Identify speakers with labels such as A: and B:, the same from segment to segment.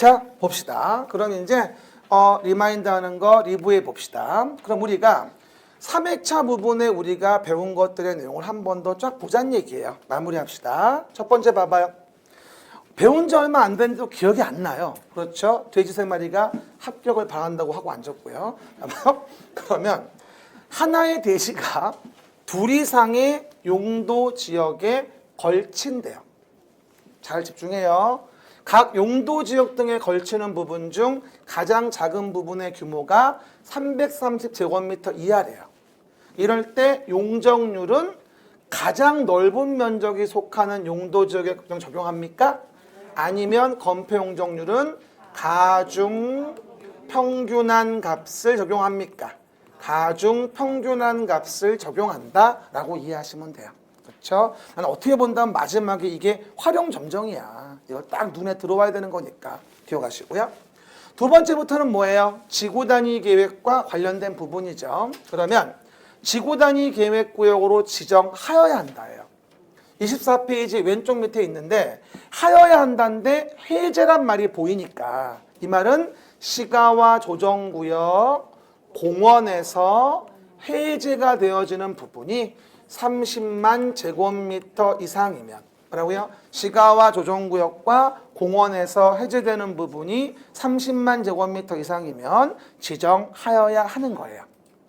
A: 자, 봅시다. 그럼 이제 리마인드 하는 거 리뷰해 봅시다. 그럼 우리가 3회차 부분에 우리가 배운 것들의 내용을 한 번 더 쫙 보자는 얘기예요. 마무리합시다. 첫 번째 봐봐요. 배운 지 얼마 안 됐는데도 기억이 안 나요. 그렇죠? 돼지 3마리가 합격을 바란다고 하고 앉았고요. 그러면 하나의 돼지가 둘 이상의 용도 지역에 걸친대요. 잘 집중해요. 각 용도 지역 등에 걸치는 부분 중 가장 작은 부분의 규모가 330제곱미터 이하래요. 이럴 때 용적률은 가장 넓은 면적이 속하는 용도 지역에 적용합니까? 아니면 건폐 용적률은 가중 평균한 값을 적용합니까? 가중 평균한 값을 적용한다라고 이해하시면 돼요. 그렇죠? 나는 어떻게 본다면 마지막에 이게 활용 점정이야. 이거 딱 눈에 들어와야 되는 거니까 기억하시고요. 두 번째부터는 뭐예요? 지구 단위 계획과 관련된 부분이죠. 그러면 지구 단위 계획 구역으로 지정하여야 한다예요. 24페이지 왼쪽 밑에 있는데 하여야 한다인데 해제란 말이 보이니까 이 말은 시가와 조정구역 공원에서 해제가 되어지는 부분이 30만 제곱미터 이상이면 뭐라고요? 시가와 조정구역과 공원에서 해제되는 부분이 30만 제곱미터 이상이면 지정하여야 하는 거예요.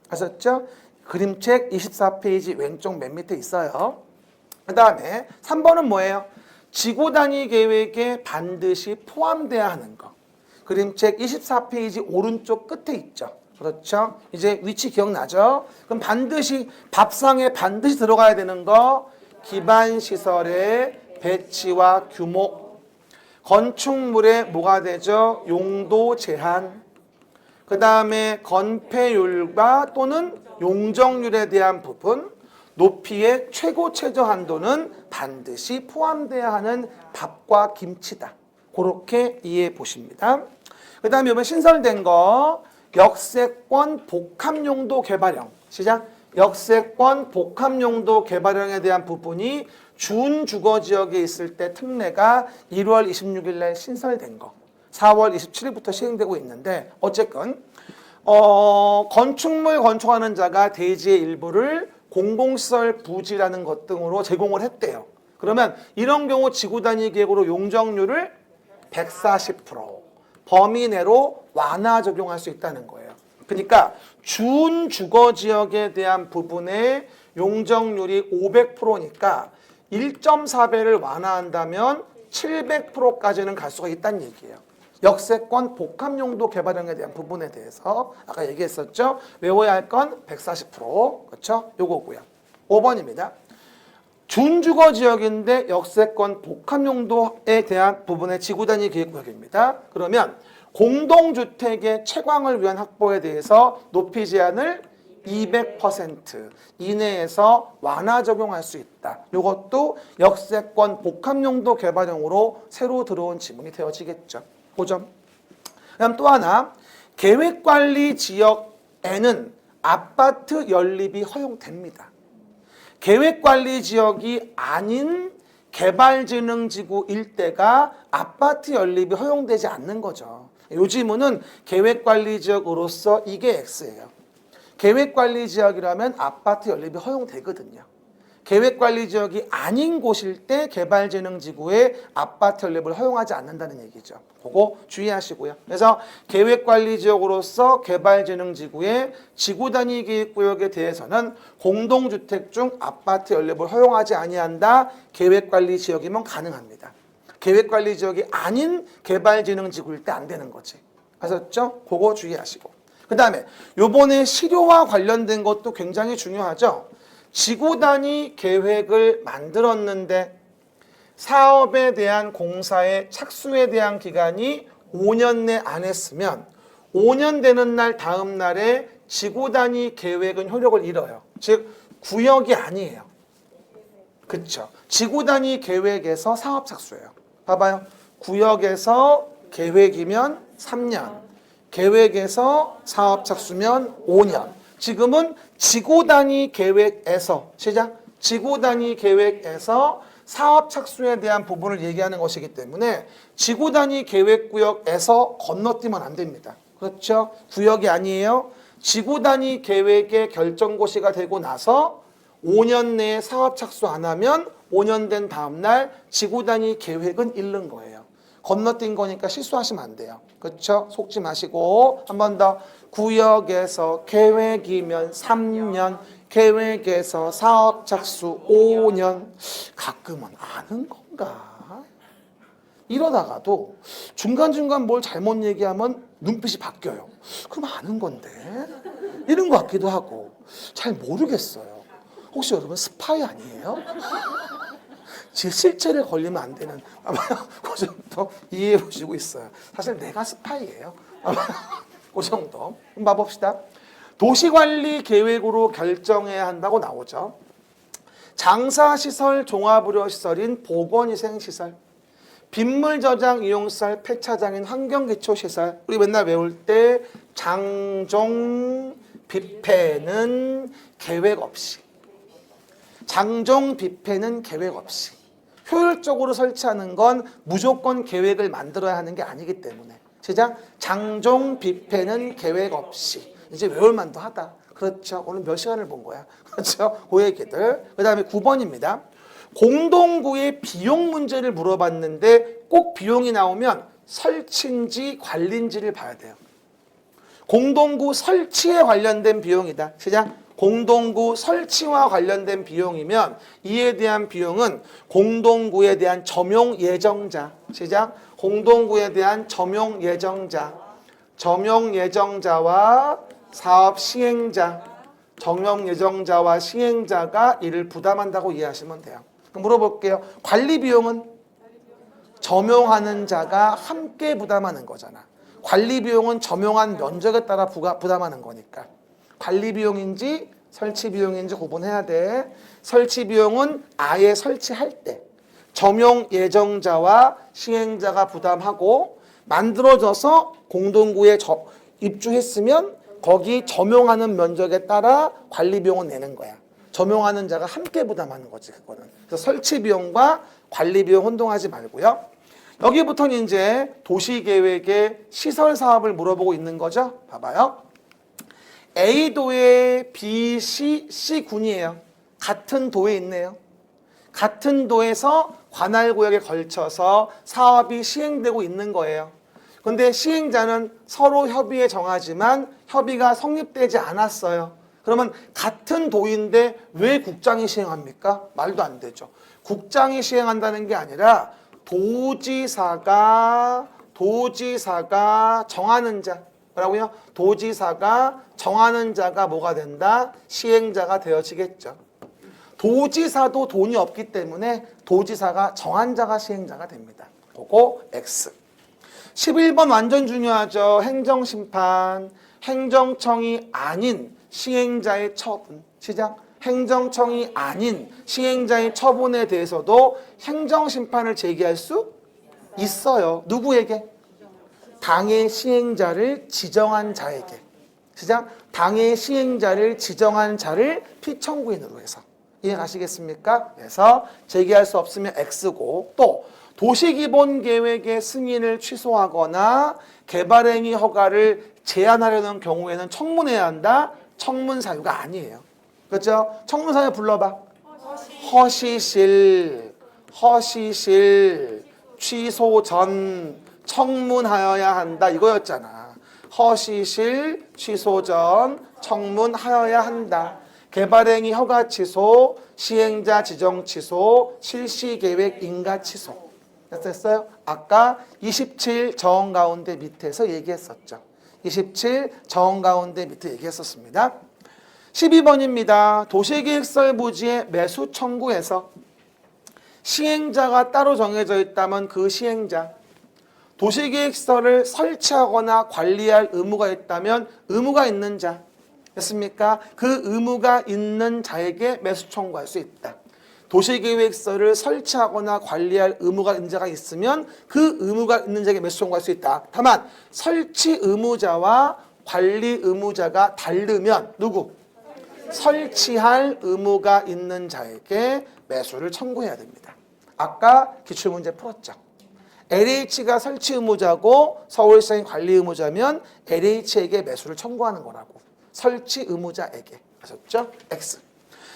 A: 아셨죠? 그림책 24페이지 왼쪽 맨 밑에 있어요. 그 다음에 3번은 뭐예요? 지구 단위 계획에 반드시 포함돼야 하는 거. 그림책 24페이지 오른쪽 끝에 있죠. 그렇죠? 이제 위치 기억나죠? 그럼 반드시 밥상에 반드시 들어가야 되는 거 기반시설의 배치와 규모, 건축물의 뭐가 되죠? 용도 제한, 그 다음에 건폐율과 또는 용적률에 대한 부분, 높이의 최고 최저 한도는 반드시 포함돼야 하는 밥과 김치다. 그렇게 이해해 보십니다. 그 다음에 이번 신설된 거 역세권 복합용도 개발형. 시작. 역세권 복합용도 개발형에 대한 부분이 준주거지역에 있을 때 특례가 1월 26일 날 신설된 거. 4월 27일부터 시행되고 있는데 어쨌건 건축물 건축하는 자가 대지의 일부를 공공시설 부지라는 것 등으로 제공을 했대요. 그러면 이런 경우 지구 단위 계획으로 용적률을 140% 범위 내로 완화 적용할 수 있다는 거예요. 그러니까 준주거 지역에 대한 부분의 용적률이 500%니까 1.4배를 완화한다면 700%까지는 갈 수가 있다는 얘기예요. 역세권 복합용도 개발형에 대한 부분에 대해서 아까 얘기했었죠. 외워야 할 건 140%. 그렇죠? 요거고요. 5번입니다. 준주거 지역인데 역세권 복합용도에 대한 부분의 지구 단위 계획구역입니다. 그러면 공동주택의 채광을 위한 확보에 대해서 높이 제한을 200% 이내에서 완화 적용할 수 있다. 이것도 역세권 복합용도 개발형으로 새로 들어온 지문이 되어지겠죠. 5점. 그다음 또 하나, 계획관리 지역에는 아파트 연립이 허용됩니다. 계획관리 지역이 아닌 개발진흥지구 일대가 아파트 연립이 허용되지 않는 거죠. 요 지문은 계획관리지역으로서 이게 X예요. 계획관리지역이라면 아파트 연립이 허용되거든요. 계획관리지역이 아닌 곳일 때 개발진흥지구에 아파트 연립을 허용하지 않는다는 얘기죠. 그거 주의하시고요. 그래서 계획관리지역으로서 개발진흥지구의 지구단위 계획구역에 대해서는 공동주택 중 아파트 연립을 허용하지 아니한다. 계획관리지역이면 가능합니다. 계획관리지역이 아닌 개발진흥지구일 때 안 되는 거지. 아셨죠? 그거 주의하시고. 그 다음에 요번에 실효와 관련된 것도 굉장히 중요하죠. 지구 단위 계획을 만들었는데 사업에 대한 공사의 착수에 대한 기간이 5년 내 안 했으면 5년 되는 날 다음 날에 지구 단위 계획은 효력을 잃어요. 즉 구역이 아니에요. 그렇죠? 지구 단위 계획에서 사업 착수예요. 봐봐요. 구역에서 계획이면 3년, 계획에서 사업 착수면 5년. 지금은 지구 단위 계획에서 시작. 지구 단위 계획에서 사업 착수에 대한 부분을 얘기하는 것이기 때문에 지구 단위 계획구역에서 건너뛰면 안 됩니다. 그렇죠? 구역이 아니에요. 지구 단위 계획의 결정고시가 되고 나서 5년 내에 사업 착수 안 하면 5년 된 다음 날 지구 단위 계획은 잃는 거예요. 건너뛴 거니까 실수하시면 안 돼요. 그렇죠? 속지 마시고 한 번 더. 구역에서 계획이면 3년, 계획에서 사업 착수 5년. 가끔은 아는 건가? 이러다가도 중간중간 뭘 잘못 얘기하면 눈빛이 바뀌어요. 그럼 아는 건데? 이런 것 같기도 하고 잘 모르겠어요. 혹시 여러분 스파이 아니에요? 제 실체를 걸리면 안 되는 아마 그 정도 이해해 보시고 있어요. 사실 내가 스파이예요. 아마 그 정도. 한번 봐봅시다. 도시관리 계획으로 결정해야 한다고 나오죠. 장사시설 종합의료시설인 보건위생시설, 빗물저장 이용시설 폐차장인 환경기초시설. 우리 맨날 외울 때 장종 뷔페는 계획 없이, 장종 뷔페는 계획 없이 효율적으로 설치하는 건 무조건 계획을 만들어야 하는 게 아니기 때문에 시작. 장종 뷔페는 계획 없이. 이제 외울 만도 하다. 그렇죠. 오늘 몇 시간을 본 거야. 그렇죠. 그 얘기들. 그 다음에 9번입니다. 공동구의 비용 문제를 물어봤는데 꼭 비용이 나오면 설치인지 관리인지를 봐야 돼요. 공동구 설치에 관련된 비용이다. 시작. 공동구 설치와 관련된 비용이면 이에 대한 비용은 공동구에 대한 점용 예정자. 시작. 공동구에 대한 점용 예정자. 점용 예정자와 사업 시행자. 점용 예정자와 시행자가 이를 부담한다고 이해하시면 돼요. 그럼 물어볼게요. 관리 비용은 점용하는 자가 함께 부담하는 거잖아. 관리 비용은 점용한 면적에 따라 부담하는 거니까. 관리 비용인지 설치 비용인지 구분해야 돼. 설치 비용은 아예 설치할 때 점용 예정자와 시행자가 부담하고 만들어져서 공동구에 입주했으면 거기 점용하는 면적에 따라 관리 비용을 내는 거야. 점용하는 자가 함께 부담하는 거지 그거는. 그래서 설치 비용과 관리 비용 혼동하지 말고요. 여기부터는 이제 도시계획의 시설 사업을 물어보고 있는 거죠. 봐봐요. A도에 B, C군이에요. 같은 도에 있네요. 같은 도에서 관할구역에 걸쳐서 사업이 시행되고 있는 거예요. 근데 시행자는 서로 협의에 정하지만 협의가 성립되지 않았어요. 그러면 같은 도인데 왜 국장이 시행합니까? 말도 안 되죠. 국장이 시행한다는 게 아니라 도지사가 정하는 자. 뭐라고요? 도지사가 정하는 자가 뭐가 된다? 시행자가 되어지겠죠. 도지사도 돈이 없기 때문에 도지사가 정한 자가 시행자가 됩니다. 그거 X. 11번 완전 중요하죠. 행정심판. 행정청이 아닌 시행자의 처분. 시작. 행정청이 아닌 시행자의 처분에 대해서도 행정심판을 제기할 수 있어요. 누구에게? 당의 시행자를 지정한 자에게. 시작. 당의 시행자를 지정한 자를 피청구인으로 해서. 이해가시겠습니까? 그래서 제기할 수 없으면 X고, 또 도시기본계획의 승인을 취소하거나 개발행위 허가를 제한하려는 경우에는 청문해야 한다. 청문사유가 아니에요. 그렇죠? 청문사유 불러봐. 허시실 취소 전 청문하여야 한다. 이거였잖아. 허시실 취소 전 청문하여야 한다. 개발행위 허가 취소, 시행자 지정 취소, 실시계획 인가 취소. 됐어요? 아까 27 정원 가운데 밑에서 얘기했었죠. 27 정원 가운데 밑에 얘기했었습니다. 12번입니다. 도시계획설 부지의 매수 청구에서 시행자가 따로 정해져 있다면 그 시행자, 도시계획서를 설치하거나 관리할 의무가 있다면 의무가 있는 자, 됐습니까? 그 의무가 있는 자에게 매수 청구할 수 있다. 도시계획서를 설치하거나 관리할 의무가 있는 자가 있으면 그 의무가 있는 자에게 매수 청구할 수 있다. 다만 설치 의무자와 관리 의무자가 다르면 누구? 설치할 의무가 있는 자에게 매수를 청구해야 됩니다. 아까 기출문제 풀었죠. LH가 설치 의무자고 서울시장이 관리 의무자면 LH에게 매수를 청구하는 거라고. 설치 의무자에게. 아셨죠? X.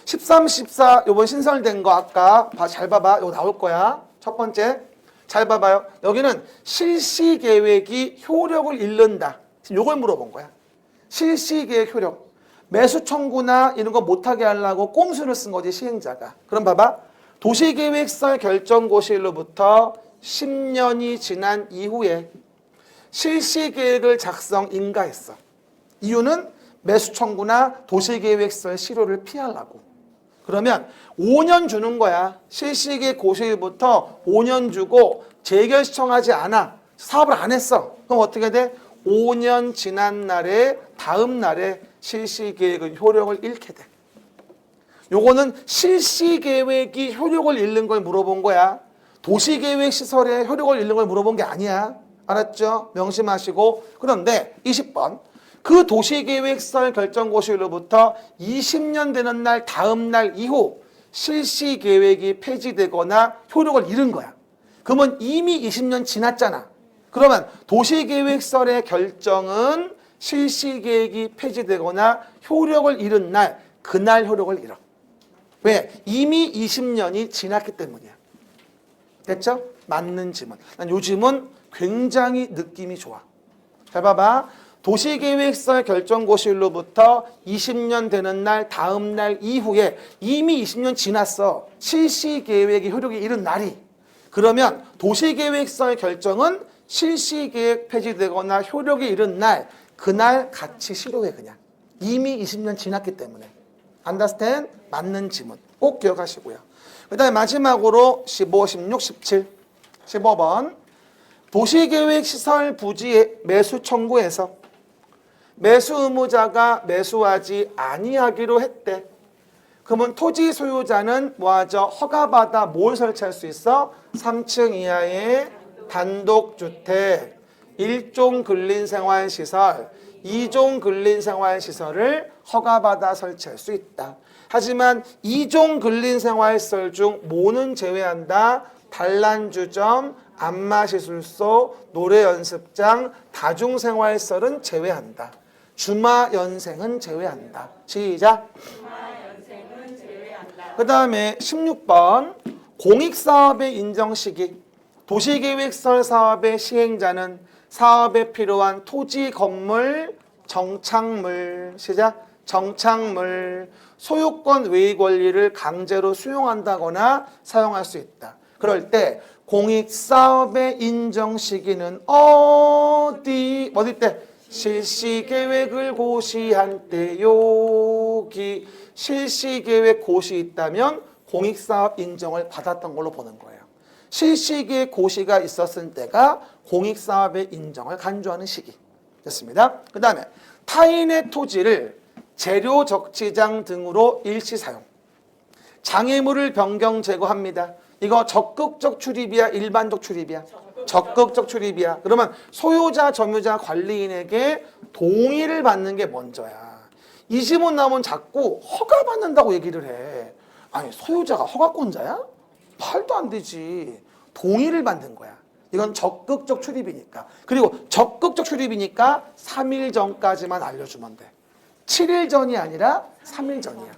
A: 13, 14 요번 신설된 거 아까 잘 봐봐. 이거 나올 거야. 첫 번째. 잘 봐봐요. 여기는 실시 계획이 효력을 잃는다. 지금 요걸 물어본 거야. 실시 계획 효력. 매수 청구나 이런 거 못하게 하려고 꼼수를 쓴 거지 시행자가. 그럼 봐봐. 도시계획설 결정고시일로부터 10년이 지난 이후에 실시계획을 작성 인가했어. 이유는 매수 청구나 도시계획서의 실효를 피하려고. 그러면 5년 주는 거야. 실시계획 고시일부터 5년 주고 재결 시청하지 않아. 사업을 안 했어. 그럼 어떻게 돼? 5년 지난 날에 다음 날에 실시계획은 효력을 잃게 돼. 요거는 실시계획이 효력을 잃는 걸 물어본 거야. 도시계획 시설의 효력을 잃는 걸 물어본 게 아니야. 알았죠? 명심하시고. 그런데 20번. 그 도시계획설 결정고시일로부터 20년 되는 날 다음 날 이후 실시계획이 폐지되거나 효력을 잃은 거야. 그러면 이미 20년 지났잖아. 그러면 도시계획설의 결정은 실시계획이 폐지되거나 효력을 잃은 날, 그날 효력을 잃어. 왜? 이미 20년이 지났기 때문이야. 됐죠? 맞는 지문. 난 요 지문 굉장히 느낌이 좋아. 잘 봐봐. 도시계획설 결정고시일로부터 20년 되는 날 다음 날 이후에 이미 20년 지났어. 실시계획이 효력이 잃은 날이. 그러면 도시계획설 결정은 실시계획 폐지되거나 효력이 잃은 날, 그날 같이 실효해 그냥. 이미 20년 지났기 때문에. understand? 맞는 지문. 꼭 기억하시고요. 그 다음에 마지막으로 15, 16, 17. 15번. 도시계획시설 부지 매수 청구에서 매수 의무자가 매수하지 아니하기로 했대. 그러면 토지 소유자는 뭐하죠? 허가받아 뭘 설치할 수 있어? 3층 이하의 단독주택, 1종 근린생활시설, 2종 근린생활시설을 허가받아 설치할 수 있다. 하지만 2종 근린생활시설 중 뭐는 제외한다? 단란주점, 안마시술소, 노래연습장, 다중생활시설은 제외한다. 주마연생은 제외한다. 시작.
B: 주마연생은 제외한다.
A: 그 다음에 16번 공익사업의 인정시기. 도시계획설 사업의 시행자는 사업에 필요한 토지, 건물, 정착물, 시작. 정착물, 소유권 외의 권리를 강제로 수용한다거나 사용할 수 있다. 그럴 때 공익사업의 인정 시기는 어디 때? 실시계획을 고시한 때. 여기 실시계획 고시 있다면 공익사업 인정을 받았던 걸로 보는 거예요. 실시계획 고시가 있었을 때가 공익사업의 인정을 간주하는 시기. 됐습니다. 그 다음에 타인의 토지를 재료 적치장 등으로 일시 사용. 장애물을 변경 제거합니다. 이거 적극적 출입이야, 일반적 출입이야? 적극적 출입이야. 그러면 소유자, 점유자, 관리인에게 동의를 받는 게 먼저야. 이 지문 나오면 자꾸 허가받는다고 얘기를 해. 아니, 소유자가 허가권자야? 말도 안 되지. 동의를 받는 거야. 이건 적극적 출입이니까. 그리고 적극적 출입이니까 3일 전까지만 알려주면 돼. 7일 전이 아니라 3일 전이야.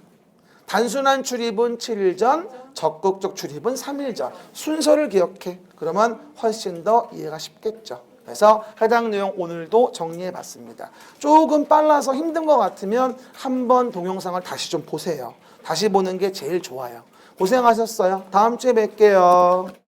A: 단순한 출입은 7일 전, 적극적 출입은 3일 전. 순서를 기억해. 그러면 훨씬 더 이해가 쉽겠죠. 그래서 해당 내용 오늘도 정리해 봤습니다. 조금 빨라서 힘든 것 같으면 한번 동영상을 다시 좀 보세요. 다시 보는 게 제일 좋아요. 고생하셨어요. 다음 주에 뵐게요.